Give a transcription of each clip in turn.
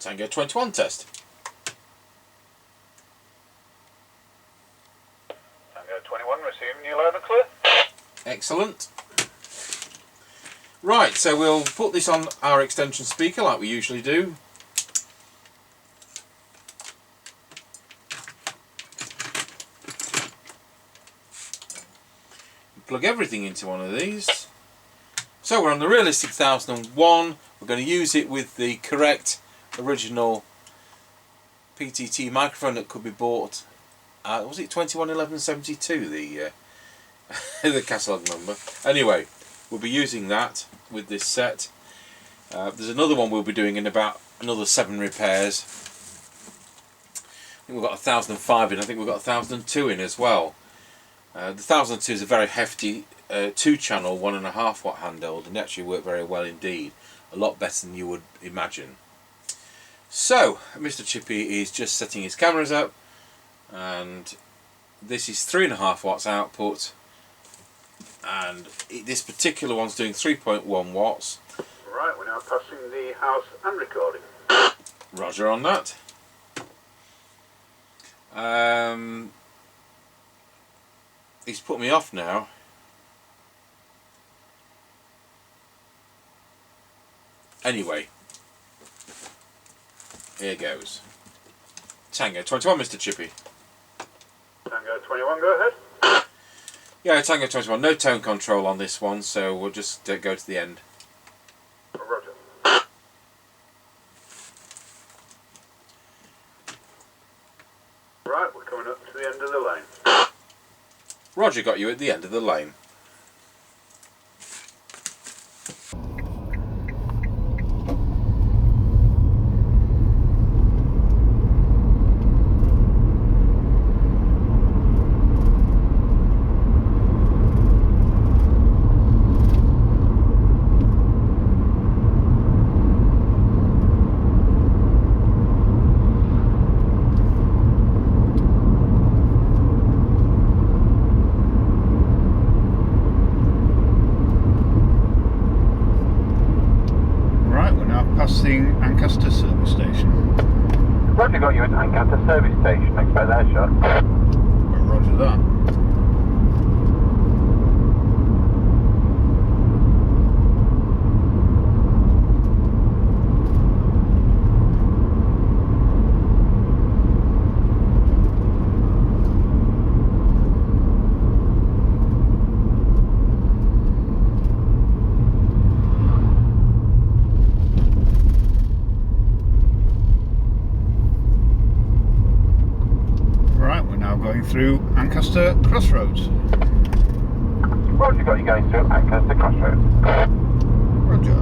Tango 21 test. Tango 21 receiving you loud and clear. Excellent. Right, so we'll put this on our extension speaker like we usually do. Plug everything into one of these. So we're on the Realistic 1001. We're going to use it with the correct original PTT microphone that could be bought. Was it 211172 the catalogue number? Anyway, we'll be using that with this set. There's another one we'll be doing in about another 7 repairs. I think we've got 1005 in. I think we've got 1002 in as well. The 1002 is a very hefty 2-channel 1.5 watt handheld, and actually worked very well indeed. A lot better than you would imagine. So Mr. Chippie is just setting his cameras up, and this is 3.5 watts output, and this particular one's doing 3.1 watts. Right, we're now passing the house and recording. Roger on that. He's put me off now. Anyway, here goes. Tango 21, Mr. Chippie. Tango 21, go ahead. Yeah, Tango 21. No tone control on this one, so we'll just go to the end. Roger. Right, we're coming up to the end of the lane. Roger got you at the end of the lane. Passing Ancaster service station. Roger got you at Ancaster service station. Expect that shot. Roger that. Going through Ancaster Crossroads. Roger got you going through Ancaster Crossroads. Roger.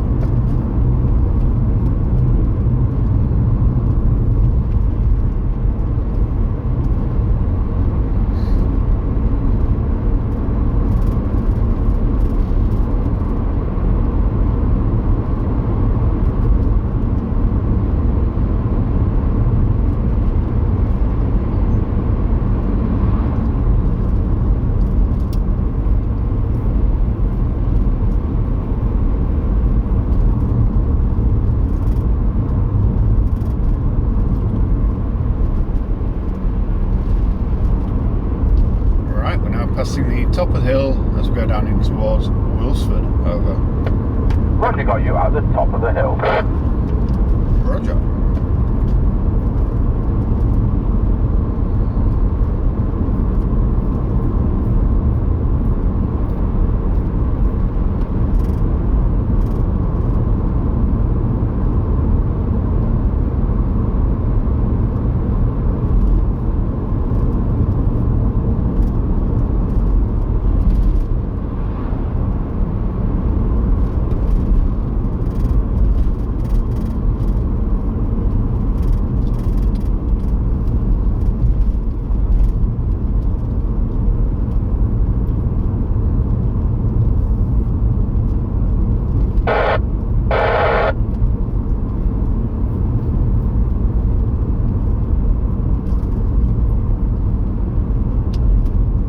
Passing the top of the hill as we go down in towards Wilsford. Over. Roger got you at the top of the hill. Roger.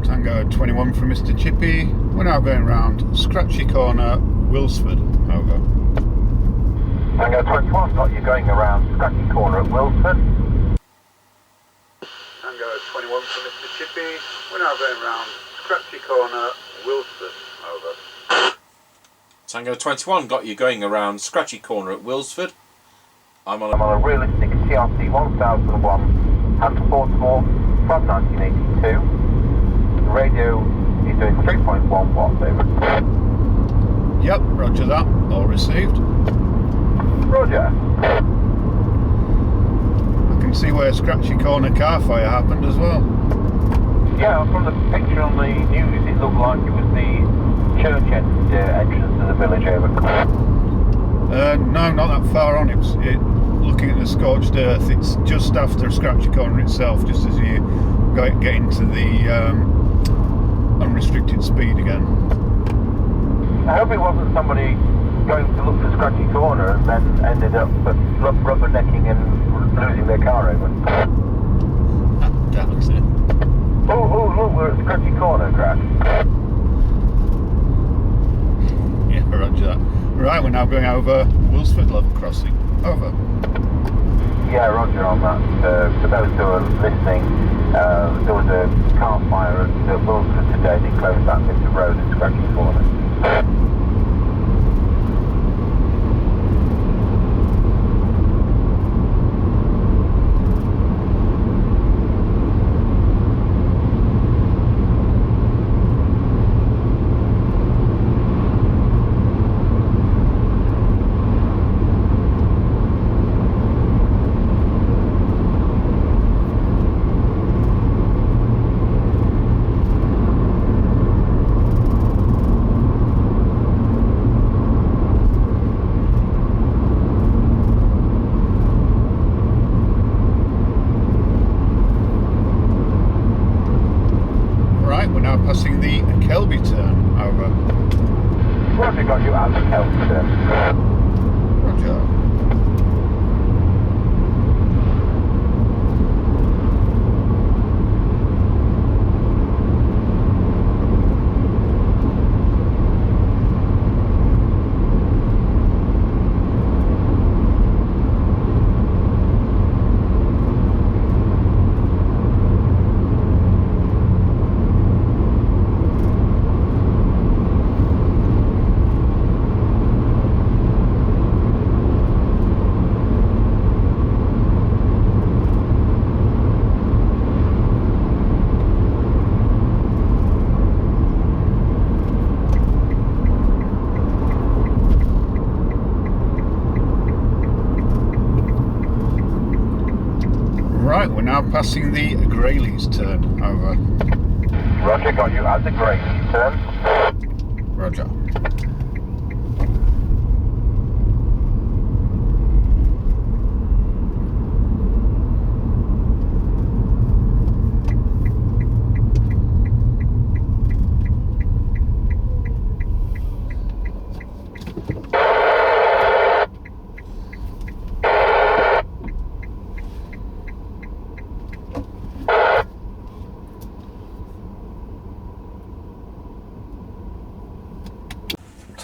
Tango 21 from Mr. Chippie. We're now going round Scratchy Corner, Wilsford. Over. Tango 21 got you going around Scratchy Corner. 21 for Mr. Chippie. We're now going round Scratchy Corner, Wilsford. Over. Tango 21 got you going around Scratchy Corner at Wilsford. I'm on a realistic TRC1001 hand portable from 1982. The radio is doing 3.1 watts over. Yep, roger that. All received. Roger. I can see where Scratchy Corner car fire happened as well. Yeah, from the picture on the news, it looked like it was the church entrance to the village over. No, not that far on. Looking at the scorched earth, it's just after Scratchy Corner itself, just as you get into the unrestricted speed again. I hope it wasn't somebody going to look for Scratchy Corner and then ended up rubbernecking and losing their car over. That's it. Oh, look, we're at Scratchy Corner, crack. Yeah, roger that. Right, we're now going over Wilsford level crossing. Over. Yeah, roger on that. For those who are listening, there was a car fire at Wilsford today. They closed that bit of road at Scratchy Corner. Passing the Kelby turn. Over. Roger, got you at the Kelby turn. Roger. Right, we're now passing the Grayleys turn. Over. Roger, got you at the Grayleys turn. Roger.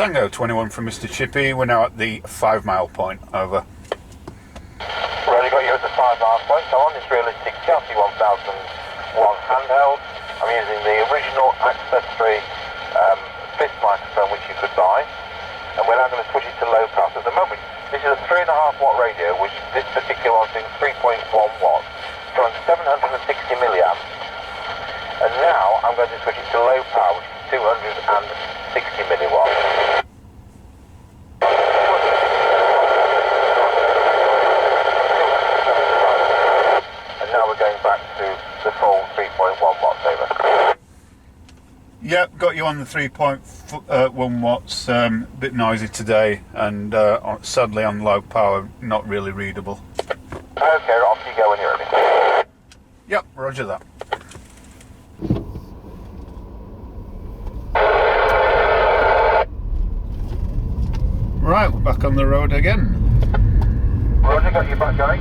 Tango 21 from Mr. Chippie. We're now at the 5 mile point. Over. Really got you at the 5 mile point. So on this realistic TRC1001 handheld, I'm using the original accessory fifth microphone which you could buy, and we're now going to switch it to low pass. At the moment, this is a 3.5 watt radio, which this particular one's doing 3.1 watts, drawing 760 milliamps. And now I'm going to switch it to low power, which is 260 milliwatts. And now we're going back to the full 3.1 watts over. Yep, got you on the 3.1 watts. Bit noisy today, and sadly on low power, not really readable. Okay, off you go when you're ready. Yep, roger that. Right, we're back on the road again. Roger, got you back going.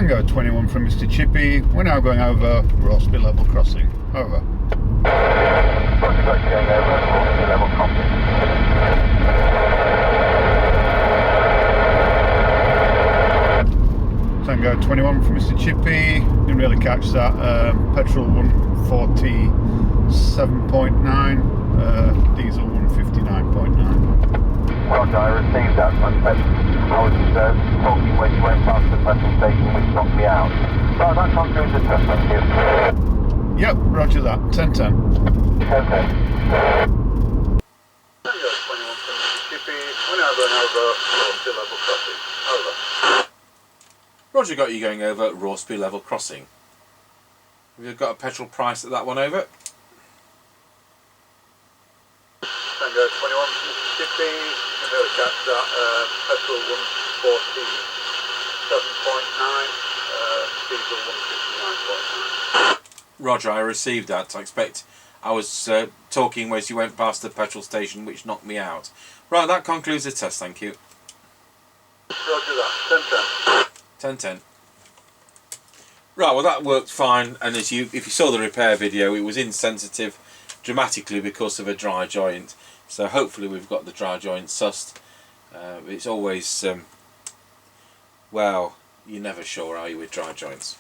Tango 21 from Mr. Chippie. We're now going over Rossby level crossing. Over. Roger, got you going over Rossby level crossing. Tango 21 from Mr. Chippie. Didn't really catch that. Petrol 147.9, diesel 159.9. Roger, I received that. I was talking when you went past the petrol station, which knocked me out. Right, that comes through the test, thank you. Yep, roger that. 1010. 1010. Tango 21 from Mr. Chippie. We're now going over Rossby level crossing. Over. Roger, got you going over Rossby level crossing. Have you got a petrol price at that one over? Tango 21 from Mr. Chippie. Didn't really catch that. Petrol 147.9, diesel 159.9. Roger, I received that. I expect I was talking as you went past the petrol station, which knocked me out. Right, that concludes the test, thank you. Roger that. 1010. 1010. Right, well that worked fine, and if you saw the repair video, it was insensitive dramatically because of a dry joint. So hopefully we've got the dry joint sussed. It's always, well, you're never sure, are you, with dry joints.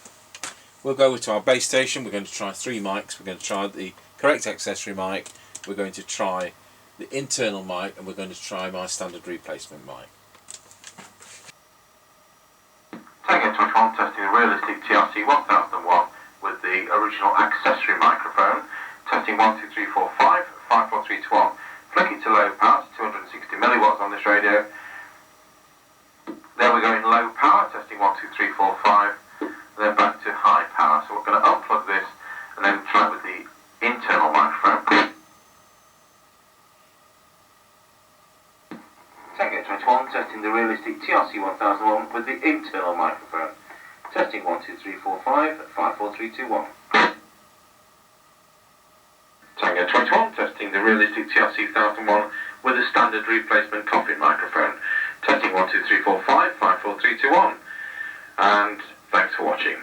We'll go to our base station. We're going to try 3 mics. We're going to try the correct accessory mic, we're going to try the internal mic, and we're going to try my standard replacement mic. Tango 21, testing the realistic TRC1001 with the original accessory microphone. Testing 1, 2, 3, 4, 5, 5, 4, 3, 2, 1. Flick it to low power, 260 milliwatts on this radio. There we go in low power, testing 1, 2, 3, 4, 5. And then back to high power. So we're going to unplug this and then try it with the internal microphone. Tango 21, testing the realistic TRC1001 with the internal microphone. Testing 1, 2, 3, 4, 5, 5, 4, 3, 2, 1. Tango 21, testing the realistic TRC1001 with a standard replacement coffin microphone. Testing 1, 2, 3, 4, 5, 5, 4, 3, 2, 1. And thanks for watching.